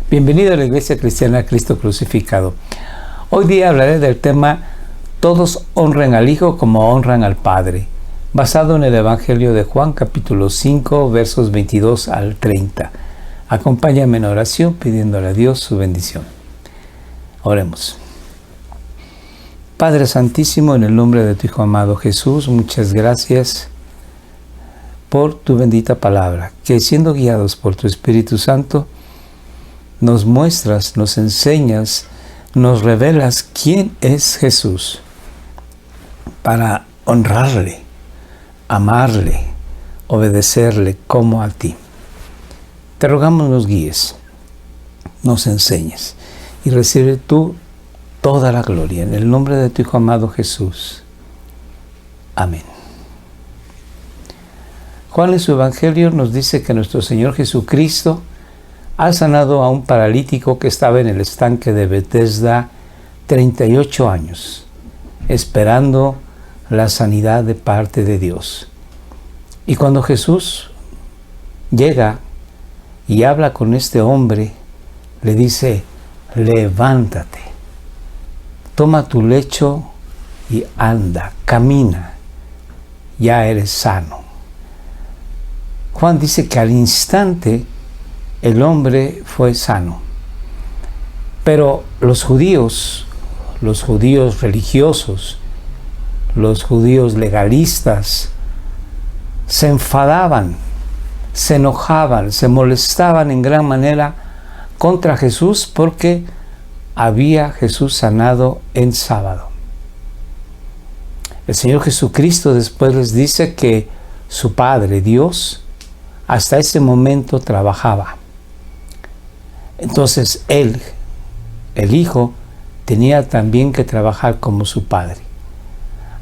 Bienvenido a la Iglesia Cristiana Cristo Crucificado. Hoy día hablaré del tema Todos honren al Hijo como honran al Padre, basado en el Evangelio de Juan, capítulo 5, versos 22 al 30. Acompáñame en oración pidiéndole a Dios su bendición. Oremos. Padre Santísimo, en el nombre de tu Hijo amado Jesús, muchas gracias por tu bendita palabra, que siendo guiados por tu Espíritu Santo, nos muestras, nos enseñas, nos revelas quién es Jesús para honrarle, amarle, obedecerle como a ti. Te rogamos nos guíes, nos enseñes y recibe tú toda la gloria en el nombre de tu Hijo amado Jesús. Amén. Juan en su Evangelio nos dice que nuestro Señor Jesucristo ha sanado a un paralítico que estaba en el estanque de Betesda 38 años, esperando la sanidad de parte de Dios. Y cuando Jesús llega y habla con este hombre, le dice: levántate, toma tu lecho y anda, camina, ya eres sano. Juan dice que al instante el hombre fue sano. Pero los judíos religiosos, los judíos legalistas, se enfadaban, se enojaban, se molestaban en gran manera contra Jesús porque había Jesús sanado en sábado. El Señor Jesucristo después les dice que su Padre, Dios, hasta ese momento trabajaba. Entonces él, el Hijo, tenía también que trabajar como su Padre.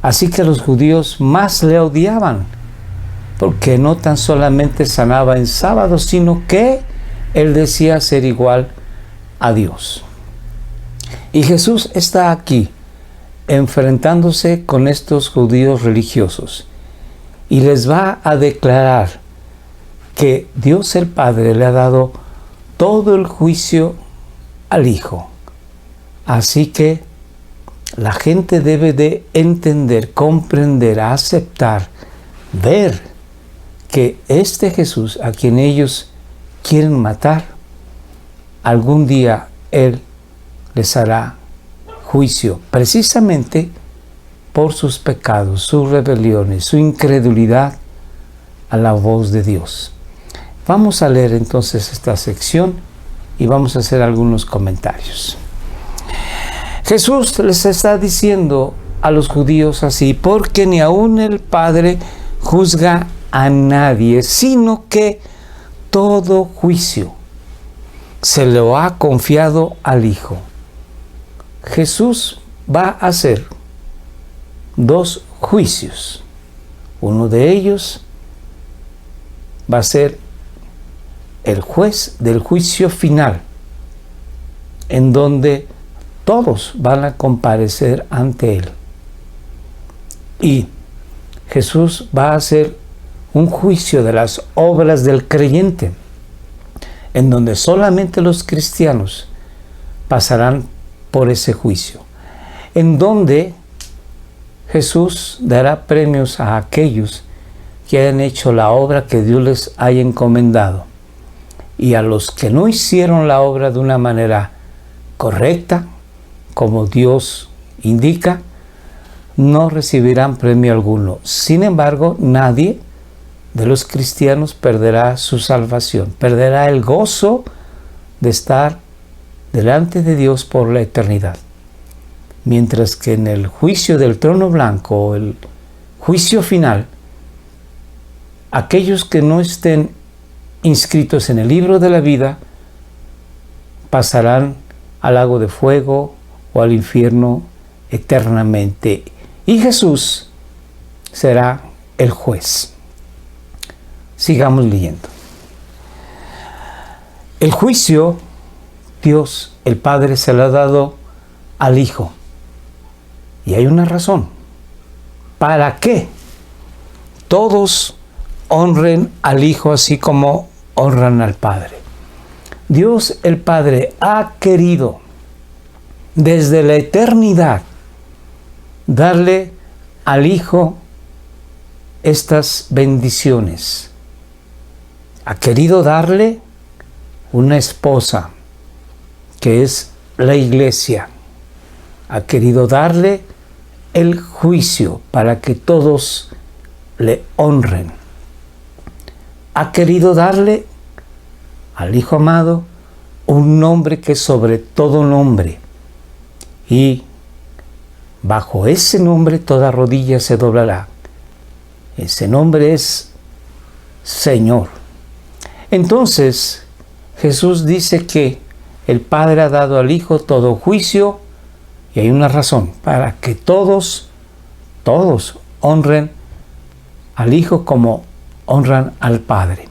Así que los judíos más le odiaban, porque no tan solamente sanaba en sábado, sino que él decía ser igual a Dios. Y Jesús está aquí, enfrentándose con estos judíos religiosos, y les va a declarar que Dios el Padre le ha dado todo el juicio al Hijo. Así que la gente debe de entender, comprender, aceptar, ver que este Jesús a quien ellos quieren matar, algún día Él les hará juicio, precisamente por sus pecados, sus rebeliones, su incredulidad a la voz de Dios. Vamos a leer entonces esta sección y vamos a hacer algunos comentarios. Jesús les está diciendo a los judíos así: porque ni aun el Padre juzga a nadie, sino que todo juicio se lo ha confiado al Hijo. Jesús va a hacer dos juicios. Uno de ellos va a ser el juez del juicio final, en donde todos van a comparecer ante Él. Y Jesús va a hacer un juicio de las obras del creyente, en donde solamente los cristianos pasarán por ese juicio, en donde Jesús dará premios a aquellos que hayan hecho la obra que Dios les haya encomendado. Y a los que no hicieron la obra de una manera correcta, como Dios indica, no recibirán premio alguno. Sin embargo, nadie de los cristianos perderá su salvación, perderá el gozo de estar delante de Dios por la eternidad. Mientras que en el juicio del trono blanco, el juicio final, aquellos que no estén inscritos en el libro de la vida pasarán al lago de fuego o al infierno eternamente. Y Jesús será el juez. Sigamos leyendo. El juicio, Dios, el Padre, se lo ha dado al Hijo. Y hay una razón. ¿Para qué? Todos honren al Hijo así como honran al Padre. Dios el Padre ha querido desde la eternidad darle al Hijo estas bendiciones. Ha querido darle una esposa, que es la iglesia. Ha querido darle el juicio para que todos le honren. Ha querido darle al Hijo amado un nombre que es sobre todo nombre. Y bajo ese nombre toda rodilla se doblará. Ese nombre es Señor. Entonces, Jesús dice que el Padre ha dado al Hijo todo juicio, y hay una razón, para que todos honren al Hijo como honran al Padre.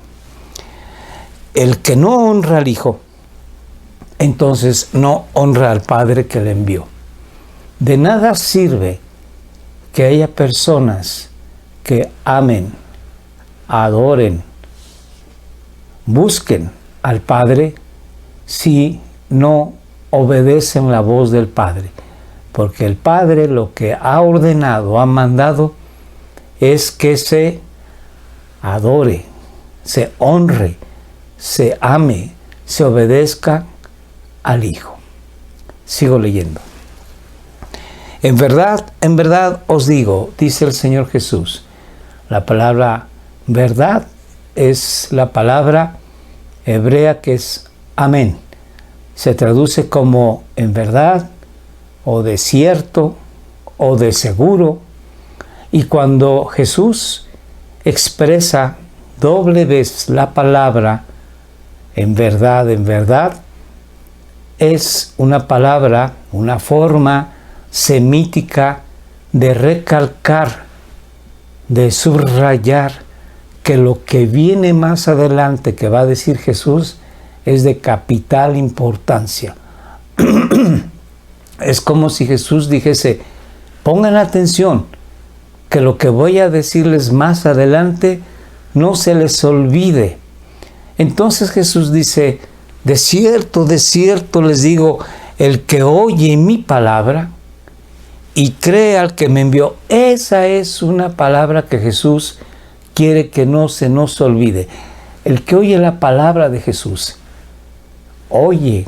El que no honra al Hijo, entonces no honra al Padre que le envió. De nada sirve que haya personas que amen, adoren, busquen al Padre si no obedecen la voz del Padre. Porque el Padre lo que ha ordenado, ha mandado, es que se adore, se honre, se ame, se obedezca al Hijo. Sigo leyendo. En verdad os digo, dice el Señor Jesús. La palabra verdad es la palabra hebrea que es amén. Se traduce como en verdad, o de cierto, o de seguro. Y cuando Jesús expresa doble vez la palabra en verdad, es una palabra, una forma semítica de recalcar, de subrayar que lo que viene más adelante que va a decir Jesús es de capital importancia. Es como si Jesús dijese, pongan atención, que lo que voy a decirles más adelante no se les olvide. Entonces Jesús dice, de cierto les digo, el que oye mi palabra y cree al que me envió. Esa es una palabra que Jesús quiere que no se nos olvide. El que oye la palabra de Jesús, oye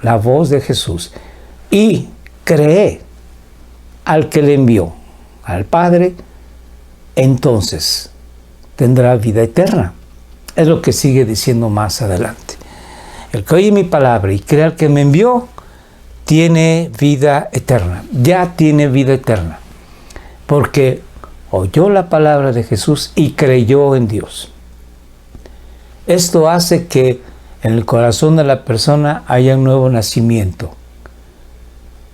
la voz de Jesús y cree al que le envió, al Padre, entonces tendrá vida eterna. Es lo que sigue diciendo más adelante. El que oye mi palabra y cree al que me envió, tiene vida eterna. Ya tiene vida eterna. Porque oyó la palabra de Jesús y creyó en Dios. Esto hace que en el corazón de la persona haya un nuevo nacimiento,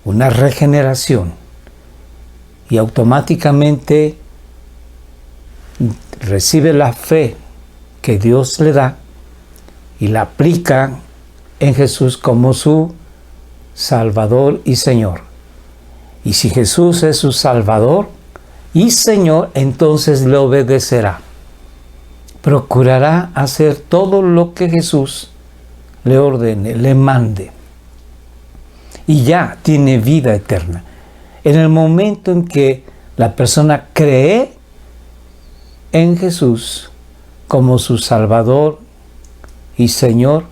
una regeneración, y automáticamente recibe la fe que Dios le da y la aplica en Jesús como su Salvador y Señor. Y si Jesús es su Salvador y Señor, entonces le obedecerá. Procurará hacer todo lo que Jesús le ordene, le mande. Y ya tiene vida eterna. En el momento en que la persona cree en Jesús como su Salvador y Señor,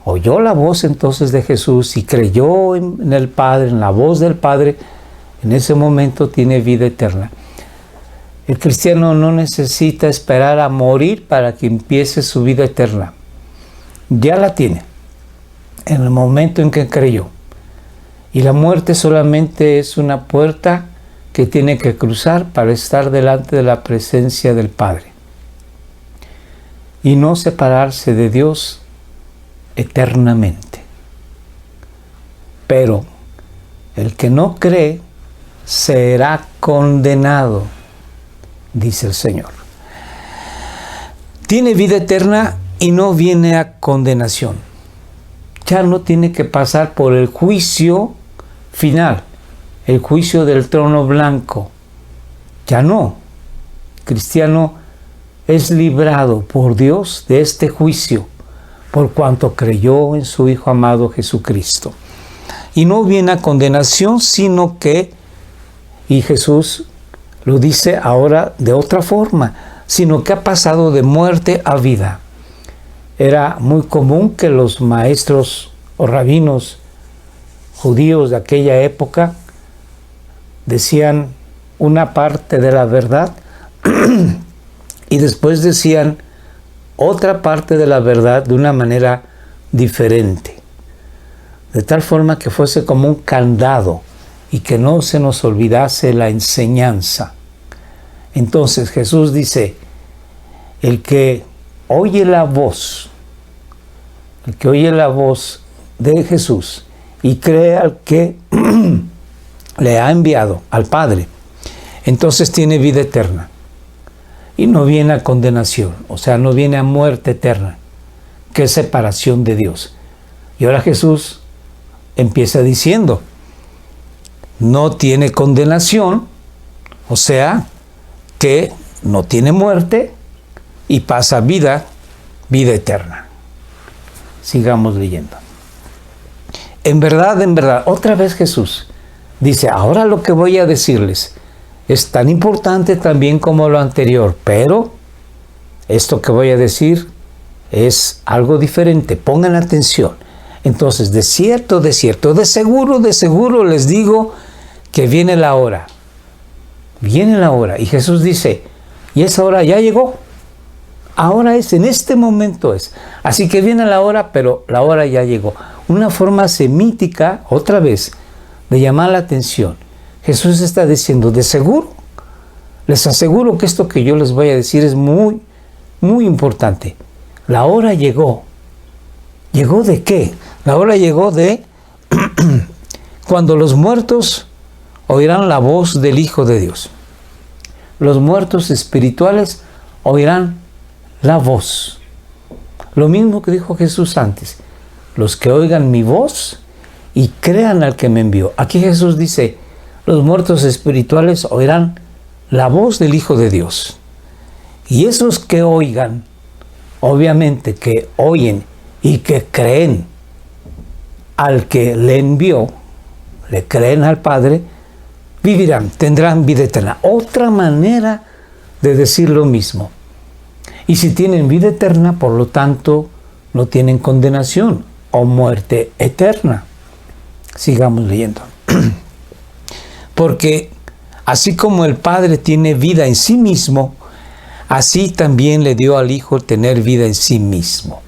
oyó la voz entonces de Jesús y creyó en el Padre, en la voz del Padre, en ese momento tiene vida eterna. El cristiano no necesita esperar a morir para que empiece su vida eterna. Ya la tiene en el momento en que creyó. Y la muerte solamente es una puerta que tiene que cruzar para estar delante de la presencia del Padre y no separarse de Dios eternamente. Pero el que no cree será condenado, dice el Señor. Tiene vida eterna y no viene a condenación. Ya no tiene que pasar por el juicio final, el juicio del trono blanco. Ya no. El cristiano es librado por Dios de este juicio, por cuanto creyó en su Hijo amado Jesucristo. Y no viene a condenación, sino que, y Jesús lo dice ahora de otra forma, sino que ha pasado de muerte a vida. Era muy común que los maestros o rabinos judíos de aquella época decían una parte de la verdad y después decían otra parte de la verdad de una manera diferente, de tal forma que fuese como un candado y que no se nos olvidase la enseñanza. Entonces Jesús dice, el que oye la voz de Jesús y cree al que le ha enviado, al Padre, entonces tiene vida eterna y no viene a condenación, o sea, no viene a muerte eterna, que es separación de Dios. Y ahora Jesús empieza diciendo, no tiene condenación, o sea, que no tiene muerte y pasa vida eterna. Sigamos leyendo. En verdad, otra vez Jesús dice, ahora lo que voy a decirles es tan importante también como lo anterior, pero esto que voy a decir es algo diferente, pongan atención. Entonces, de cierto, de seguro les digo que viene la hora. Viene la hora. Y Jesús dice, y esa hora ya llegó. Ahora es, en este momento es. Así que viene la hora, pero la hora ya llegó. Una forma semítica, otra vez, de llamar la atención. Jesús está diciendo, de seguro, les aseguro que esto que yo les voy a decir es muy, muy importante. La hora llegó. ¿Llegó de qué? La hora llegó de cuando los muertos oirán la voz del Hijo de Dios. Los muertos espirituales oirán la voz. Lo mismo que dijo Jesús antes. Los que oigan mi voz y crean al que me envió. Aquí Jesús dice, los muertos espirituales oirán la voz del Hijo de Dios. Y esos que oigan, obviamente que oyen y que creen al que le envió, le creen al Padre, vivirán, tendrán vida eterna. Otra manera de decir lo mismo. Y si tienen vida eterna, por lo tanto, no tienen condenación o muerte eterna. Sigamos leyendo. Porque así como el Padre tiene vida en sí mismo, así también le dio al Hijo tener vida en sí mismo.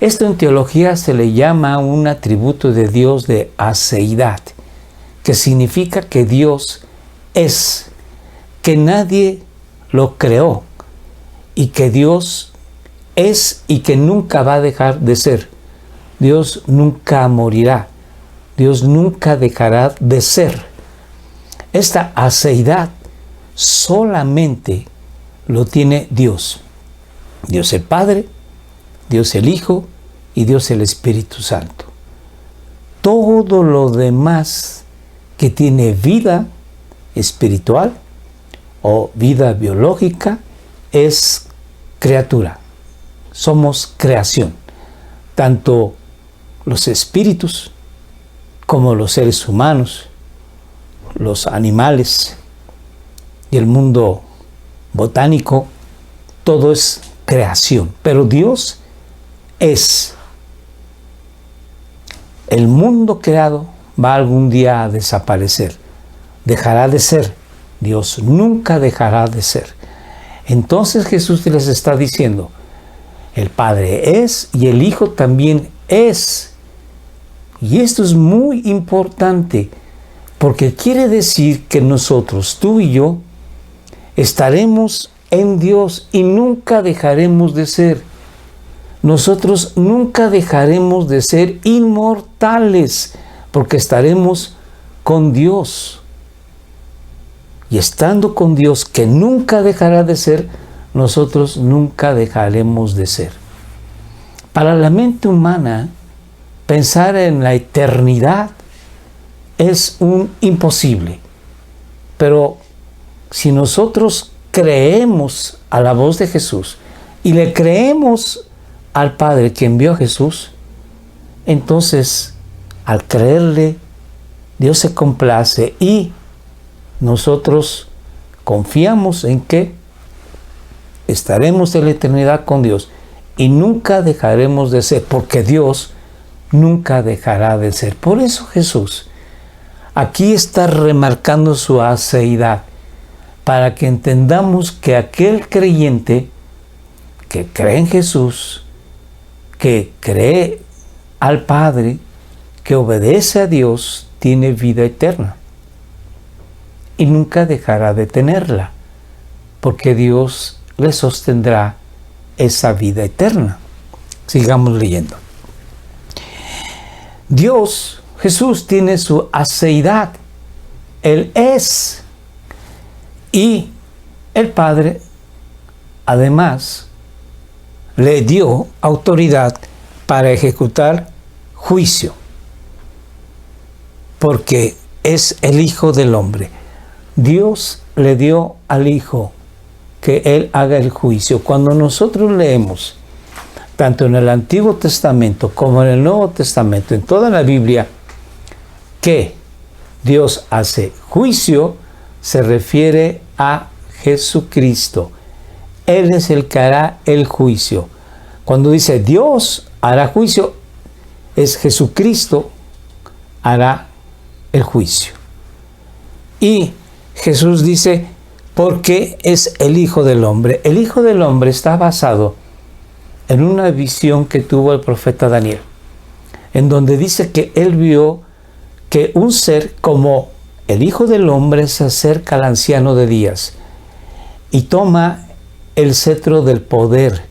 Esto en teología se le llama un atributo de Dios de aseidad, que significa que Dios es, que nadie lo creó, y que Dios es y que nunca va a dejar de ser. Dios nunca morirá. Dios nunca dejará de ser. Esta aseidad solamente lo tiene Dios. Dios el Padre, Dios el Hijo y Dios el Espíritu Santo. Todo lo demás que tiene vida espiritual o vida biológica es criatura. Somos creación. Tanto los espíritus como los seres humanos, los animales y el mundo botánico, todo es creación. Pero Dios es. El mundo creado va algún día a desaparecer. Dejará de ser. Dios nunca dejará de ser. Entonces Jesús les está diciendo, el Padre es y el Hijo también es. Y esto es muy importante, porque quiere decir que nosotros, tú y yo, estaremos en Dios y nunca dejaremos de ser. Nosotros nunca dejaremos de ser inmortales, porque estaremos con Dios. Y estando con Dios, que nunca dejará de ser, nosotros nunca dejaremos de ser. Para la mente humana, pensar en la eternidad es un imposible. Pero si nosotros creemos a la voz de Jesús y le creemos al Padre que envió a Jesús, entonces al creerle, Dios se complace y nosotros confiamos en que estaremos en la eternidad con Dios y nunca dejaremos de ser, porque Dios nunca dejará de ser. Por eso Jesús aquí está remarcando su aceidad, para que entendamos que aquel creyente que cree en Jesús, que cree al Padre, que obedece a Dios, tiene vida eterna y nunca dejará de tenerla, porque Dios le sostendrá esa vida eterna. Sigamos leyendo. Dios, Jesús, tiene su aceidad. Él es. Y el Padre, además, le dio autoridad para ejecutar juicio, porque es el Hijo del Hombre. Dios le dio al Hijo que Él haga el juicio. Cuando nosotros leemos, tanto en el Antiguo Testamento como en el Nuevo Testamento, en toda la Biblia, que Dios hace juicio, se refiere a Jesucristo. Él es el que hará el juicio. Cuando dice Dios hará juicio, es Jesucristo hará el juicio. Y Jesús dice, porque es el Hijo del Hombre. El Hijo del Hombre está basado en una visión que tuvo el profeta Daniel, en donde dice que él vio que un ser como el Hijo del Hombre se acerca al anciano de días y toma el cetro del poder,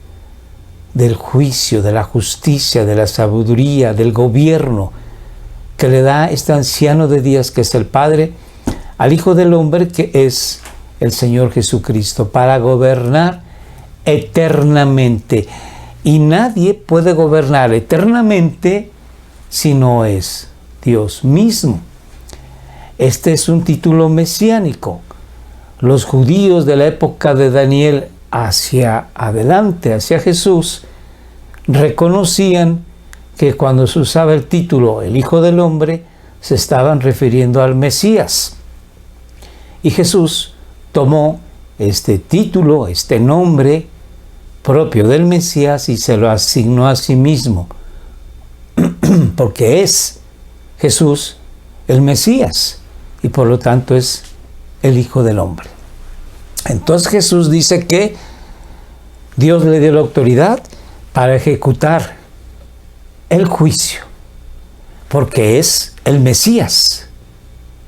del juicio, de la justicia, de la sabiduría, del gobierno que le da este anciano de días, que es el Padre, al Hijo del Hombre, que es el Señor Jesucristo, para gobernar eternamente. Y nadie puede gobernar eternamente si no es Dios mismo. Este es un título mesiánico. Los judíos de la época de Daniel hacia adelante, hacia Jesús, reconocían que cuando se usaba el título el Hijo del Hombre, se estaban refiriendo al Mesías. Y Jesús tomó este título, este nombre propio del Mesías, y se lo asignó a sí mismo, porque es Jesús el Mesías y por lo tanto es el Hijo del Hombre. Entonces Jesús dice que Dios le dio la autoridad para ejecutar el juicio, porque es el Mesías.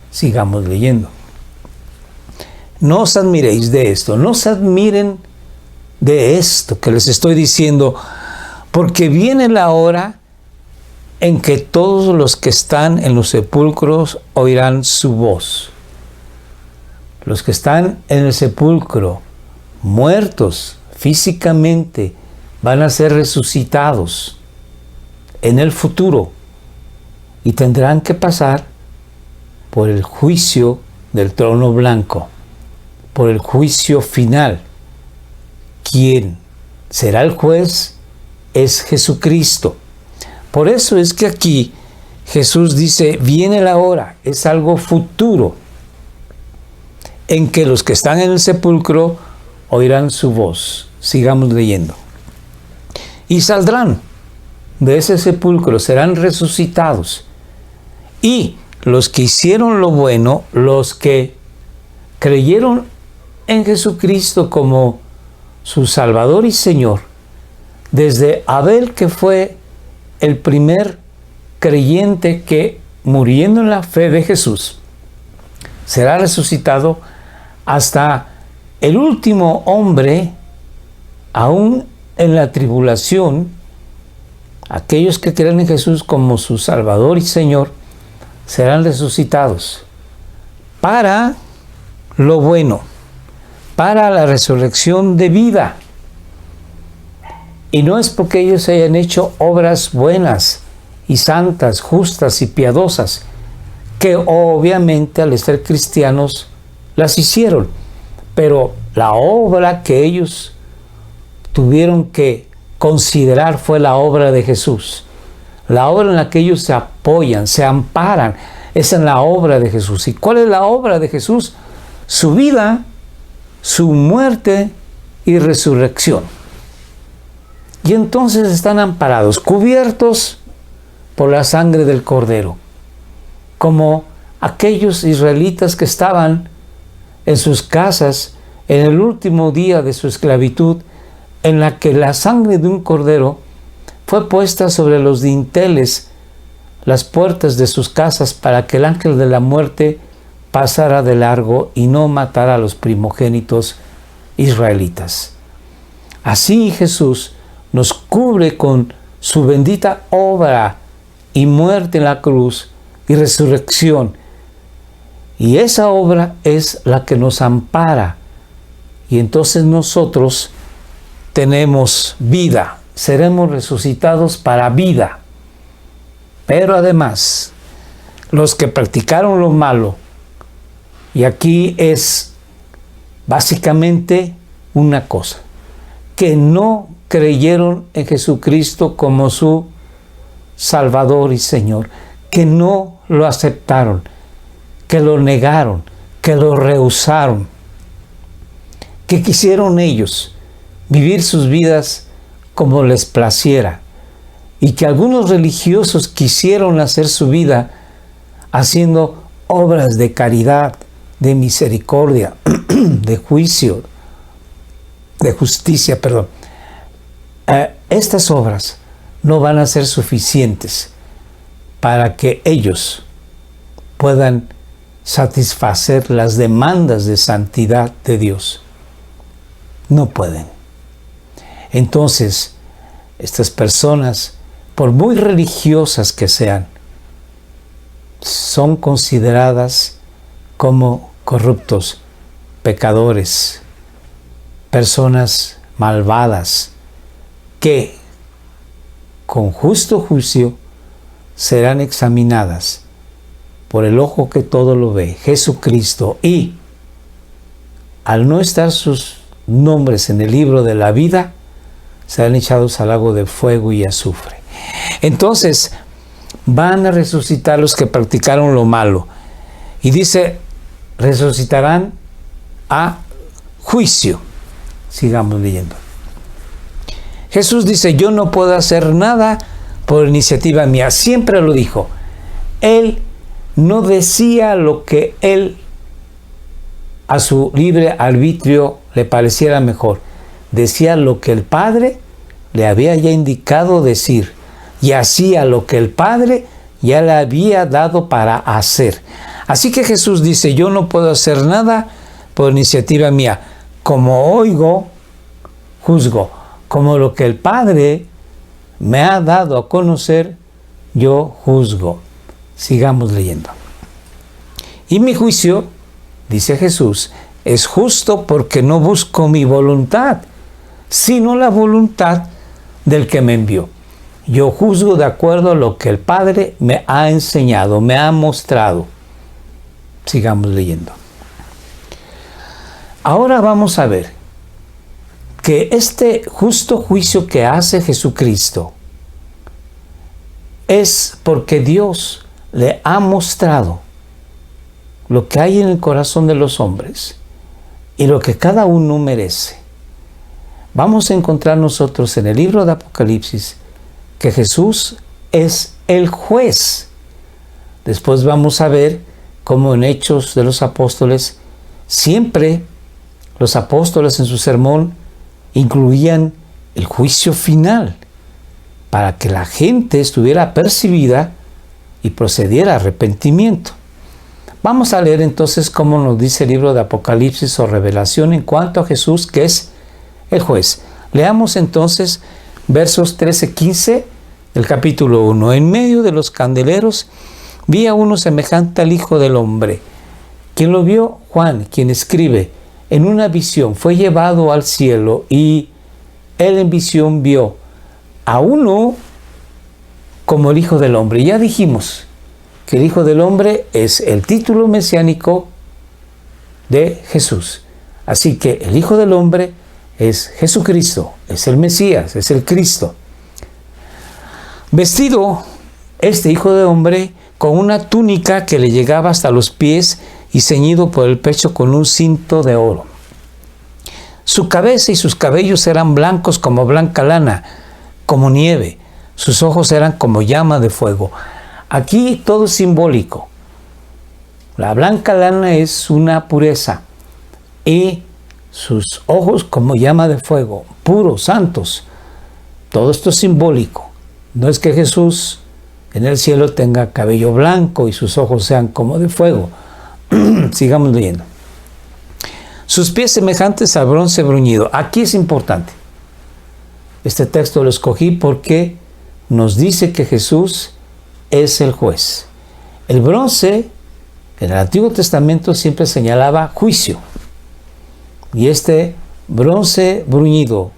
Sigamos leyendo. No os admiréis de esto, no se admiren de esto que les estoy diciendo, porque viene la hora en que todos los que están en los sepulcros oirán su voz. Los que están en el sepulcro, muertos físicamente, van a ser resucitados en el futuro y tendrán que pasar por el juicio del trono blanco, por el juicio final. ¿Quién será el juez? Es Jesucristo. Por eso es que aquí Jesús dice, viene la hora, es algo futuro, en que los que están en el sepulcro oirán su voz. Sigamos leyendo. Y saldrán de ese sepulcro, serán resucitados. Y los que hicieron lo bueno, los que creyeron en Jesucristo como su Salvador y Señor, desde Abel, que fue el primer creyente que, muriendo en la fe de Jesús, será resucitado, hasta el último hombre, aún en la tribulación, aquellos que creen en Jesús como su Salvador y Señor, serán resucitados para lo bueno, para la resurrección de vida. Y no es porque ellos hayan hecho obras buenas y santas, justas y piadosas, que obviamente al ser cristianos las hicieron, pero la obra que ellos tuvieron que considerar fue la obra de Jesús. La obra en la que ellos se apoyan, se amparan, es en la obra de Jesús. ¿Y cuál es la obra de Jesús? Su vida, su muerte y resurrección. Y entonces están amparados, cubiertos por la sangre del Cordero, como aquellos israelitas que estaban en sus casas en el último día de su esclavitud, en la que la sangre de un cordero fue puesta sobre los dinteles, las puertas de sus casas, para que el ángel de la muerte pasara de largo y no matara a los primogénitos israelitas. Así Jesús nos cubre con su bendita obra y muerte en la cruz y resurrección. Y esa obra es la que nos ampara. Y entonces nosotros tenemos vida, seremos resucitados para vida. Pero además, los que practicaron lo malo, y aquí es básicamente una cosa, que no creyeron en Jesucristo como su Salvador y Señor, que no lo aceptaron, que lo negaron, que lo rehusaron, que quisieron ellos vivir sus vidas como les placiera, y que algunos religiosos quisieron hacer su vida haciendo obras de caridad, de misericordia, de juicio, de justicia, perdón. Estas obras no van a ser suficientes para que ellos puedan satisfacer las demandas de santidad de Dios. No pueden. Entonces, estas personas, por muy religiosas que sean, son consideradas como corruptos, pecadores, personas malvadas, que con justo juicio serán examinadas por el ojo que todo lo ve, Jesucristo, y al no estar sus nombres en el libro de la vida, serán echados al lago de fuego y azufre. Entonces, van a resucitar los que practicaron lo malo. Y dice, resucitarán a juicio. Sigamos leyendo. Jesús dice, yo no puedo hacer nada por iniciativa mía. Siempre lo dijo. Él no decía lo que él a su libre arbitrio le pareciera mejor. Decía lo que el Padre le había ya indicado decir, y hacía lo que el Padre ya le había dado para hacer. Así que Jesús dice, yo no puedo hacer nada por iniciativa mía. Como oigo, juzgo. Como lo que el Padre me ha dado a conocer, yo juzgo. Sigamos leyendo. Y mi juicio, dice Jesús, es justo porque no busco mi voluntad, sino la voluntad del que me envió. Yo juzgo de acuerdo a lo que el Padre me ha enseñado, me ha mostrado. Sigamos leyendo. Ahora vamos a ver que este justo juicio que hace Jesucristo es porque Dios le ha mostrado lo que hay en el corazón de los hombres y lo que cada uno merece. Vamos a encontrar nosotros en el libro de Apocalipsis que Jesús es el juez. Después vamos a ver cómo en Hechos de los Apóstoles, siempre los apóstoles en su sermón incluían el juicio final para que la gente estuviera apercibida y procediera a arrepentimiento. Vamos a leer entonces cómo nos dice el libro de Apocalipsis o Revelación en cuanto a Jesús, que es el juez. Leamos entonces versos 13-15 del capítulo 1. En medio de los candeleros vi a uno semejante al Hijo del Hombre. Quien lo vio, Juan, quien escribe, en una visión fue llevado al cielo y él en visión vio a uno como el Hijo del Hombre. Ya dijimos que el Hijo del Hombre es el título mesiánico de Jesús. Así que el Hijo del Hombre es Jesucristo, es el Mesías, es el Cristo. Vestido este Hijo de Hombre con una túnica que le llegaba hasta los pies y ceñido por el pecho con un cinto de oro. Su cabeza y sus cabellos eran blancos como blanca lana, como nieve. Sus ojos eran como llama de fuego. Aquí todo es simbólico. La blanca lana es una pureza y sus ojos como llama de fuego, puros, santos. Todo esto es simbólico. No es que Jesús en el cielo tenga cabello blanco y sus ojos sean como de fuego. Sigamos leyendo. Sus pies semejantes al bronce bruñido. Aquí es importante. Este texto lo escogí porque nos dice que Jesús es el juez. El bronce en el Antiguo Testamento siempre señalaba juicio. Y este bronce bruñido,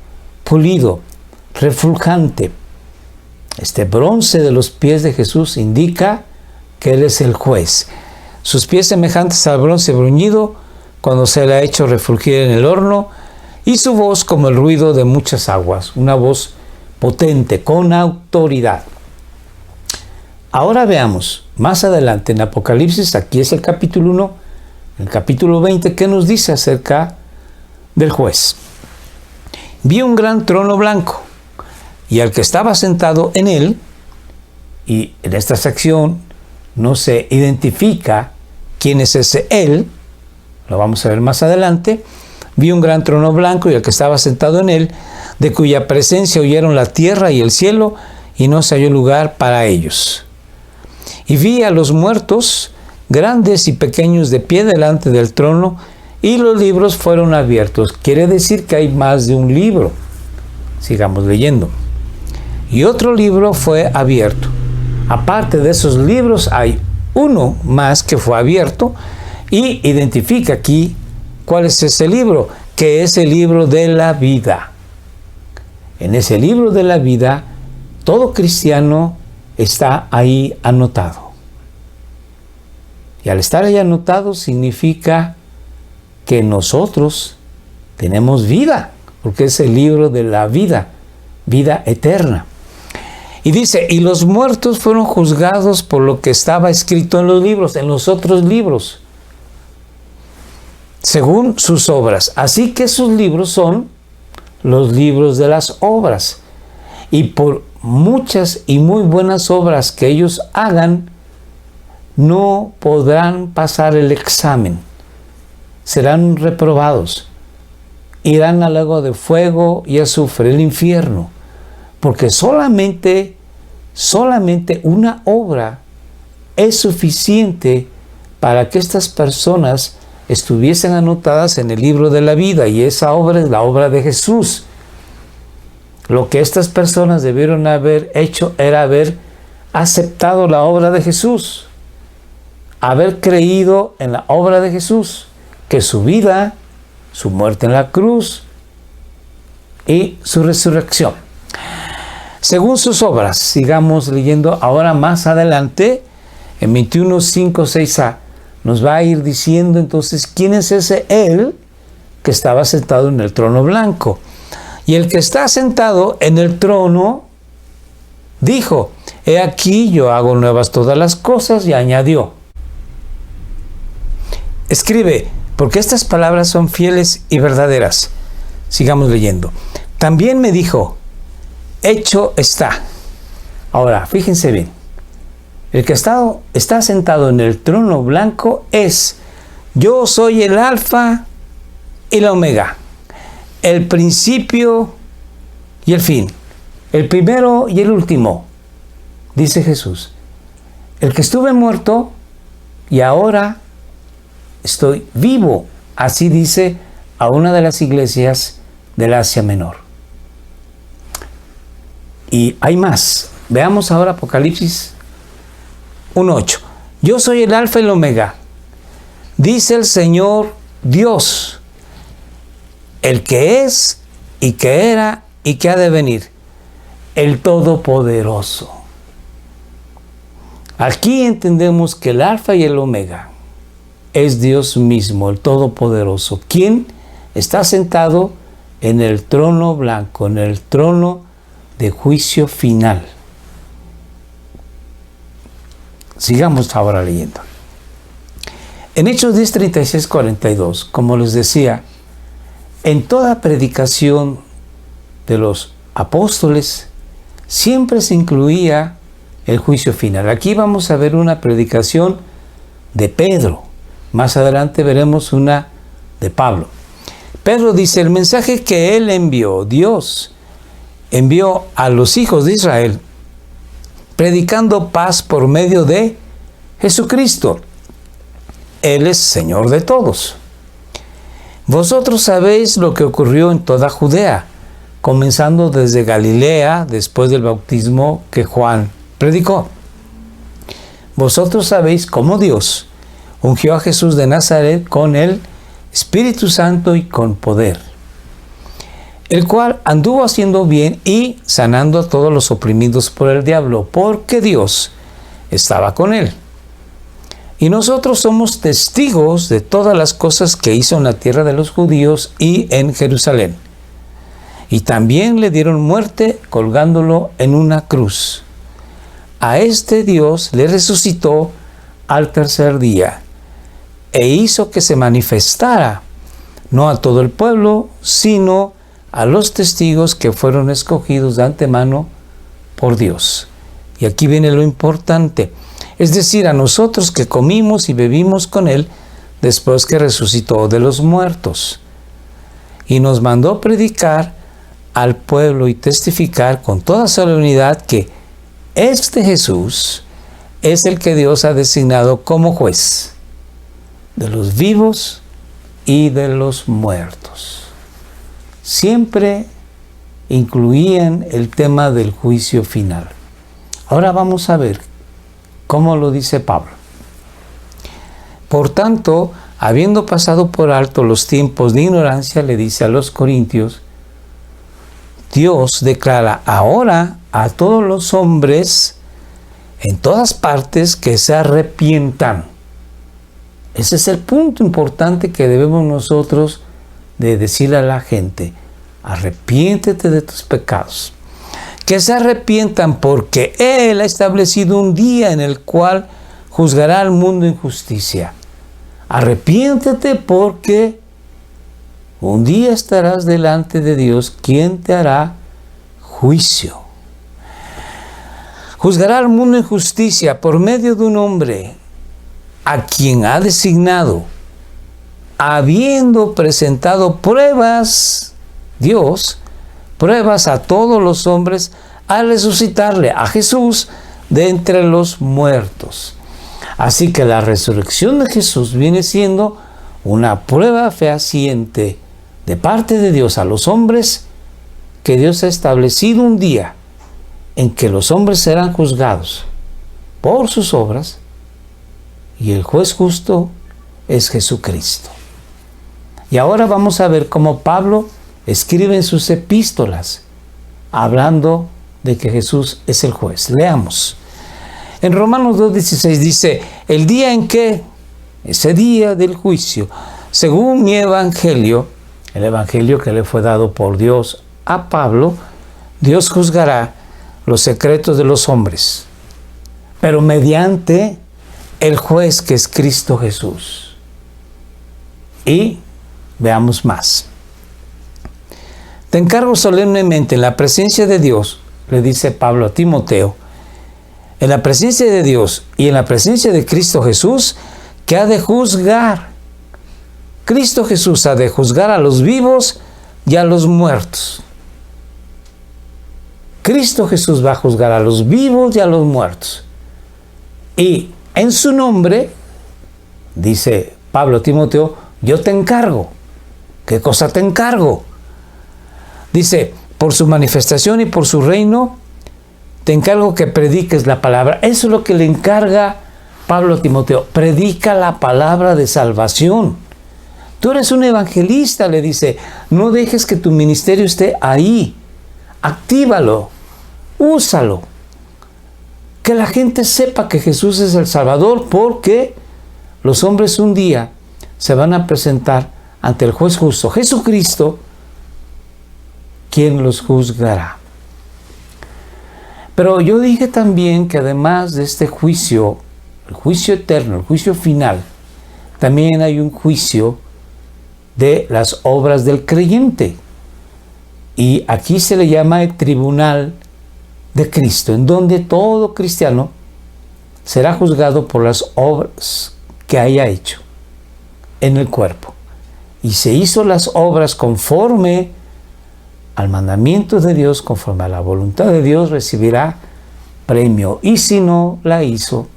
pulido, refulgente, este bronce de los pies de Jesús indica que Él es el juez. Sus pies semejantes al bronce bruñido cuando se le ha hecho refulgir en el horno, y su voz como el ruido de muchas aguas, una voz potente, con autoridad. Ahora veamos, más adelante en Apocalipsis, aquí es el capítulo 1, el capítulo 20, ¿qué nos dice acerca del juez? Vi un gran trono blanco, y al que estaba sentado en él, y en esta sección no se identifica quién es ese él, lo vamos a ver más adelante. Vi un gran trono blanco y al que estaba sentado en él, de cuya presencia huyeron la tierra y el cielo, y no se halló lugar para ellos. Y vi a los muertos, grandes y pequeños, de pie delante del trono, y los libros fueron abiertos. Quiere decir que hay más de un libro. Sigamos leyendo. Y otro libro fue abierto. Aparte de esos libros, hay uno más que fue abierto, y identifica aquí cuál es ese libro, que es el libro de la vida. En ese libro de la vida, todo cristiano está ahí anotado. Y al estar ahí anotado significa que nosotros tenemos vida, porque es el libro de la vida, vida eterna. Y dice, y los muertos fueron juzgados por lo que estaba escrito en los libros, en los otros libros, según sus obras. Así que sus libros son los libros de las obras. Y por muchas y muy buenas obras que ellos hagan, no podrán pasar el examen. Serán reprobados. Irán al lago de fuego y azufre, el infierno. Porque solamente una obra es suficiente para que estas personas estuviesen anotadas en el libro de la vida, y esa obra es la obra de Jesús. Lo que estas personas debieron haber hecho era haber aceptado la obra de Jesús, haber creído en la obra de Jesús, que su vida, su muerte en la cruz y su resurrección. Según sus obras, sigamos leyendo ahora más adelante, en 21, 5, 6a, nos va a ir diciendo entonces quién es ese él que estaba sentado en el trono blanco. Y el que está sentado en el trono dijo, he aquí yo hago nuevas todas las cosas, y añadió, escribe, porque estas palabras son fieles y verdaderas. Sigamos leyendo. También me dijo, hecho está. Ahora, fíjense bien. El que está sentado en el trono blanco es, yo soy el alfa y la omega, el principio y el fin, el primero y el último, dice Jesús. El que estuve muerto y ahora estoy vivo, así dice a una de las iglesias del Asia Menor. Y hay más. Veamos ahora Apocalipsis 1:8. Yo soy el alfa y el omega, dice el Señor Dios, el que es y que era y que ha de venir, el Todopoderoso. Aquí entendemos que el alfa y el omega es Dios mismo, el Todopoderoso, quien está sentado en el trono blanco, en el trono de juicio final. Sigamos ahora leyendo. En Hechos 10, 36, 42, como les decía, en toda predicación de los apóstoles siempre se incluía el juicio final. Aquí vamos a ver una predicación de Pedro. Más adelante veremos una de Pablo. Pedro dice, el mensaje que él envió, Dios envió a los hijos de Israel, predicando paz por medio de Jesucristo. Él es Señor de todos. Vosotros sabéis lo que ocurrió en toda Judea, comenzando desde Galilea, después del bautismo que Juan predicó. Vosotros sabéis cómo Dios ungió a Jesús de Nazaret con el Espíritu Santo y con poder, el cual anduvo haciendo bien y sanando a todos los oprimidos por el diablo, porque Dios estaba con él. Y nosotros somos testigos de todas las cosas que hizo en la tierra de los judíos y en Jerusalén. Y también le dieron muerte colgándolo en una cruz. A este Dios le resucitó al tercer día e hizo que se manifestara, no a todo el pueblo, sino a los testigos que fueron escogidos de antemano por Dios. Y aquí viene lo importante, es decir, a nosotros que comimos y bebimos con Él después que resucitó de los muertos. Y nos mandó predicar al pueblo y testificar con toda solemnidad que este Jesús es el que Dios ha designado como juez de los vivos y de los muertos. Siempre incluían el tema del juicio final. Ahora vamos a ver cómo lo dice Pablo. Por tanto, habiendo pasado por alto los tiempos de ignorancia, le dice a los corintios, Dios declara ahora a todos los hombres en todas partes que se arrepientan. Ese es el punto importante que debemos nosotros de decirle a la gente. Arrepiéntete de tus pecados. Que se arrepientan porque Él ha establecido un día en el cual juzgará al mundo en justicia. Arrepiéntete porque un día estarás delante de Dios, quien te hará juicio. Juzgará al mundo en justicia por medio de un hombre a quien ha designado, habiendo presentado pruebas, Dios, pruebas a todos los hombres al resucitarle a Jesús de entre los muertos. Así que la resurrección de Jesús viene siendo una prueba fehaciente de parte de Dios a los hombres, que Dios ha establecido un día en que los hombres serán juzgados por sus obras y el juez justo es Jesucristo. Y ahora vamos a ver cómo Pablo escribe en sus epístolas hablando de que Jesús es el juez. Leamos. En Romanos 2:16 dice, el día en que, ese día del juicio, según mi evangelio, el evangelio que le fue dado por Dios a Pablo, Dios juzgará los secretos de los hombres, pero mediante el juez que es Cristo Jesús. Y veamos más. Te encargo solemnemente en la presencia de Dios, le dice Pablo a Timoteo, en la presencia de Dios y en la presencia de Cristo Jesús, que ha de juzgar. Cristo Jesús ha de juzgar a los vivos y a los muertos. Cristo Jesús va a juzgar a los vivos y a los muertos. Y en su nombre, dice Pablo a Timoteo, yo te encargo. ¿Qué cosa te encargo? Dice, por su manifestación y por su reino, te encargo que prediques la palabra. Eso es lo que le encarga Pablo a Timoteo. Predica la palabra de salvación. Tú eres un evangelista, le dice. No dejes que tu ministerio esté ahí. Actívalo. Úsalo. Que la gente sepa que Jesús es el Salvador, porque los hombres un día se van a presentar ante el juez justo, Jesucristo, ¿quién los juzgará? Pero yo dije también que además de este juicio, el juicio eterno, el juicio final, también hay un juicio de las obras del creyente. Y aquí se le llama el tribunal de Cristo, en donde todo cristiano será juzgado por las obras que haya hecho en el cuerpo. Y se hizo las obras conforme al mandamiento de Dios, conforme a la voluntad de Dios, recibirá premio. Y si no la hizo,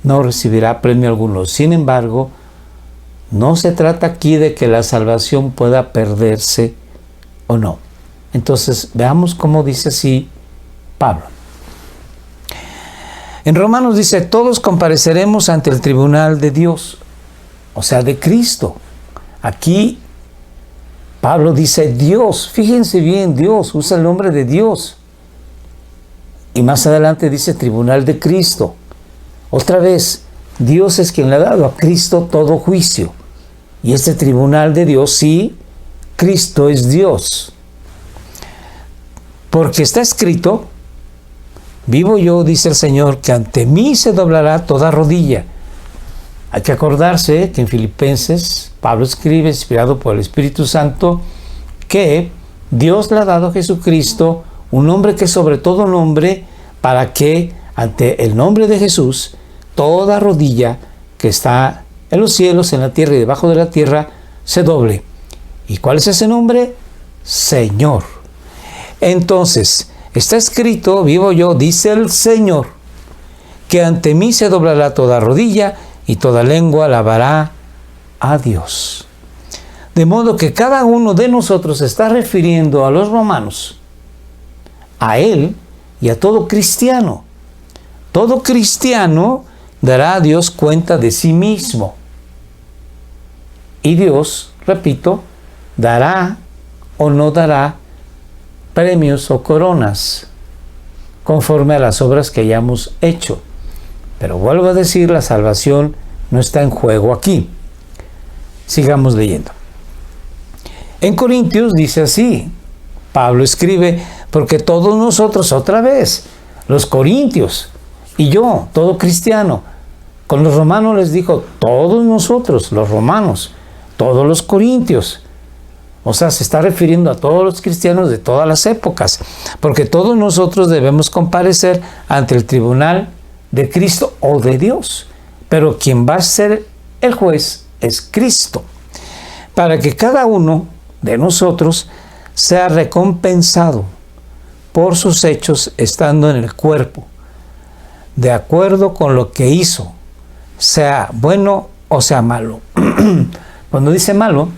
no recibirá premio alguno. Sin embargo, no se trata aquí de que la salvación pueda perderse o no. Entonces, veamos cómo dice así Pablo. En Romanos dice, todos compareceremos ante el tribunal de Dios, o sea, de Cristo. Aquí Pablo dice Dios, fíjense bien, Dios, usa el nombre de Dios. Y más adelante dice tribunal de Cristo. Otra vez, Dios es quien le ha dado a Cristo todo juicio. Y este tribunal de Dios, sí, Cristo es Dios. Porque está escrito, vivo yo, dice el Señor, que ante mí se doblará toda rodilla. Hay que acordarse que en Filipenses, Pablo escribe, inspirado por el Espíritu Santo, que Dios le ha dado a Jesucristo un nombre que es sobre todo nombre, para que ante el nombre de Jesús, toda rodilla que está en los cielos, en la tierra y debajo de la tierra, se doble. ¿Y cuál es ese nombre? Señor. Entonces, está escrito, vivo yo, dice el Señor, que ante mí se doblará toda rodilla y toda lengua alabará a Dios. De modo que cada uno de nosotros se está refiriendo a los romanos, a él y a todo cristiano. Todo cristiano dará a Dios cuenta de sí mismo. Y Dios, repito, dará o no dará premios o coronas conforme a las obras que hayamos hecho. Pero vuelvo a decir, la salvación no está en juego aquí. Sigamos leyendo. En Corintios dice así, Pablo escribe, porque todos nosotros, otra vez, los corintios y yo, todo cristiano, con los romanos les dijo, todos nosotros, los romanos, todos los corintios. O sea, se está refiriendo a todos los cristianos de todas las épocas, porque todos nosotros debemos comparecer ante el tribunal de Cristo o de Dios. Pero quien va a ser el juez es Cristo, para que cada uno de nosotros sea recompensado por sus hechos estando en el cuerpo, de acuerdo con lo que hizo, sea bueno o sea malo. Cuando dice malo,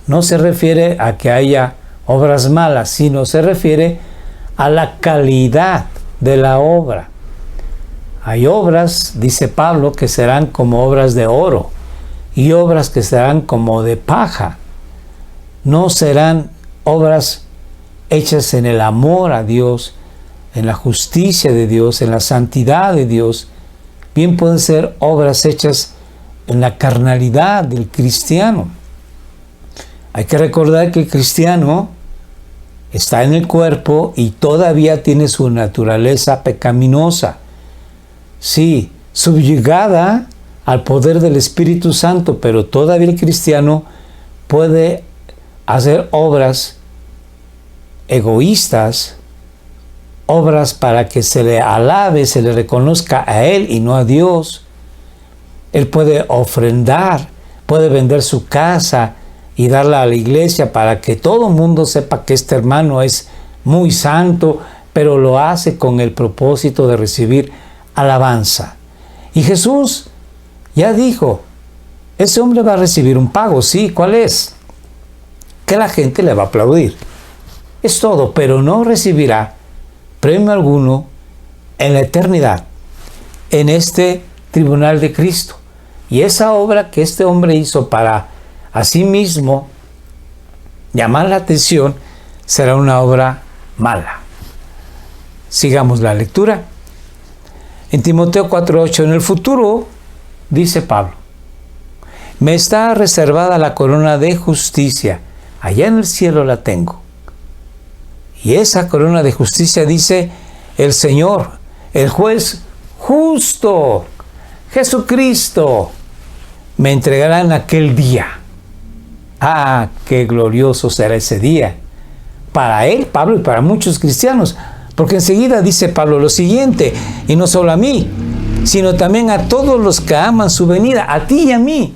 no se refiere a que haya obras malas, sino se refiere a la calidad de la obra. Hay obras, dice Pablo, que serán como obras de oro y obras que serán como de paja. No serán obras hechas en el amor a Dios, en la justicia de Dios, en la santidad de Dios. Bien pueden ser obras hechas en la carnalidad del cristiano. Hay que recordar que el cristiano está en el cuerpo y todavía tiene su naturaleza pecaminosa. Sí, subyugada al poder del Espíritu Santo, pero todavía el cristiano puede hacer obras egoístas, obras para que se le alabe, se le reconozca a Él y no a Dios. Él puede ofrendar, puede vender su casa y darla a la iglesia para que todo el mundo sepa que este hermano es muy santo, pero lo hace con el propósito de recibir alabanza. Y Jesús ya dijo, ese hombre va a recibir un pago, sí, ¿cuál es? Que la gente le va a aplaudir. Es todo, pero no recibirá premio alguno en la eternidad, en este tribunal de Cristo. Y esa obra que este hombre hizo para a sí mismo llamar la atención será una obra mala. Sigamos la lectura. En Timoteo 4:8, en el futuro, dice Pablo, me está reservada la corona de justicia, allá en el cielo la tengo. Y esa corona de justicia, dice el Señor, el juez justo, Jesucristo, me entregará en aquel día. Ah, qué glorioso será ese día para él, Pablo, y para muchos cristianos. Porque enseguida dice Pablo lo siguiente, y no solo a mí, sino también a todos los que aman su venida, a ti y a mí,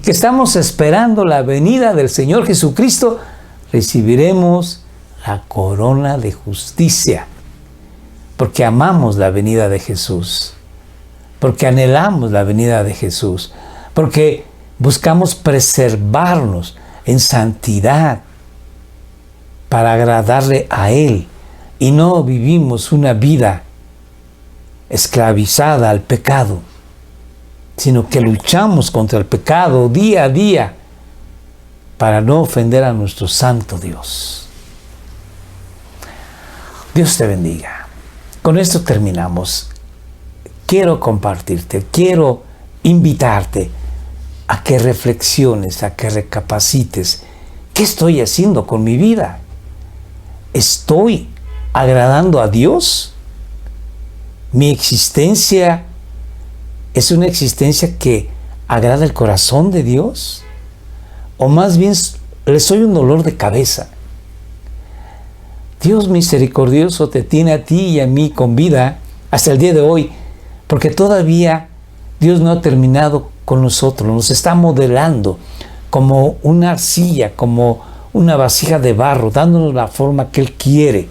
que estamos esperando la venida del Señor Jesucristo, recibiremos la corona de justicia, porque amamos la venida de Jesús, porque anhelamos la venida de Jesús, porque buscamos preservarnos en santidad para agradarle a Él, y no vivimos una vida esclavizada al pecado, sino que luchamos contra el pecado día a día para no ofender a nuestro santo Dios. Dios te bendiga. Con esto terminamos. Quiero compartirte, quiero invitarte a que reflexiones, a que recapacites. ¿Qué estoy haciendo con mi vida? ¿Estoy agradando a Dios? ¿Mi existencia es una existencia que agrada el corazón de Dios? ¿O más bien le soy un dolor de cabeza? Dios misericordioso te tiene a ti y a mí con vida hasta el día de hoy, porque todavía Dios no ha terminado con nosotros, nos está modelando como una arcilla, como una vasija de barro, dándonos la forma que Él quiere.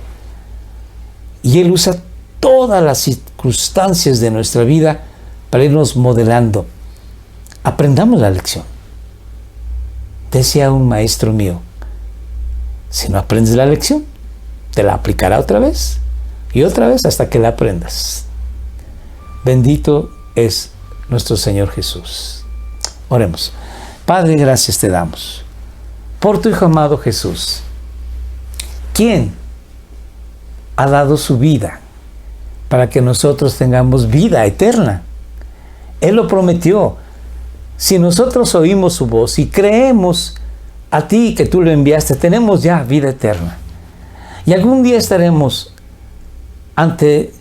Y Él usa todas las circunstancias de nuestra vida para irnos modelando. Aprendamos la lección. Decía un maestro mío, si no aprendes la lección, te la aplicará otra vez y otra vez hasta que la aprendas. Bendito es nuestro Señor Jesús. Oremos. Padre, gracias te damos por tu Hijo amado Jesús, quien ha dado su vida para que nosotros tengamos vida eterna. Él lo prometió. Si nosotros oímos su voz y creemos a ti que tú lo enviaste, tenemos ya vida eterna. Y algún día estaremos ante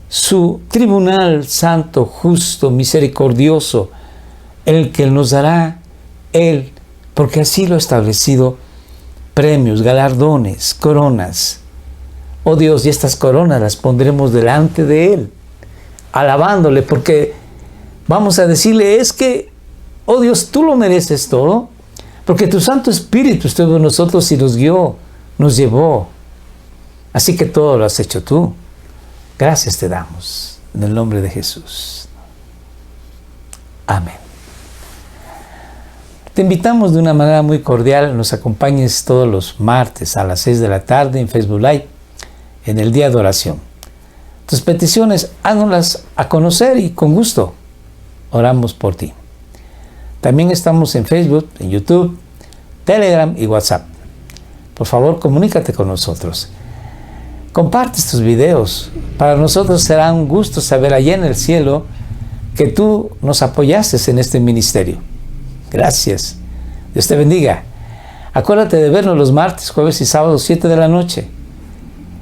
su tribunal santo, justo, misericordioso, el que nos dará Él, porque así lo ha establecido, premios, galardones, coronas. Oh Dios, y estas coronas las pondremos delante de Él, alabándole, porque vamos a decirle, es que, oh Dios, tú lo mereces todo, porque tu Santo Espíritu estuvo en nosotros y nos guió, nos llevó. Así que todo lo has hecho tú. Gracias te damos, en el nombre de Jesús. Amén. Te invitamos de una manera muy cordial, nos acompañes todos los martes a las 6 de la tarde en Facebook Live, en el día de oración. Tus peticiones, haznoslas a conocer y con gusto oramos por ti. También estamos en Facebook, en YouTube, Telegram y WhatsApp. Por favor, comunícate con nosotros. Comparte estos videos. Para nosotros será un gusto saber allá en el cielo que tú nos apoyaste en este ministerio. Gracias. Dios te bendiga. Acuérdate de vernos los martes, jueves y sábados 7 de la noche.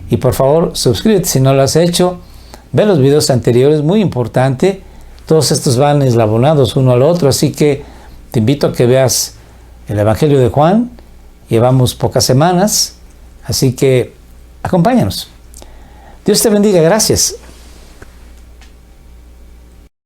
Y por favor, suscríbete si no lo has hecho. Ve los videos anteriores, muy importante. Todos estos van eslabonados uno al otro, así que te invito a que veas el Evangelio de Juan. Llevamos pocas semanas, así que acompáñanos. Dios te bendiga, gracias.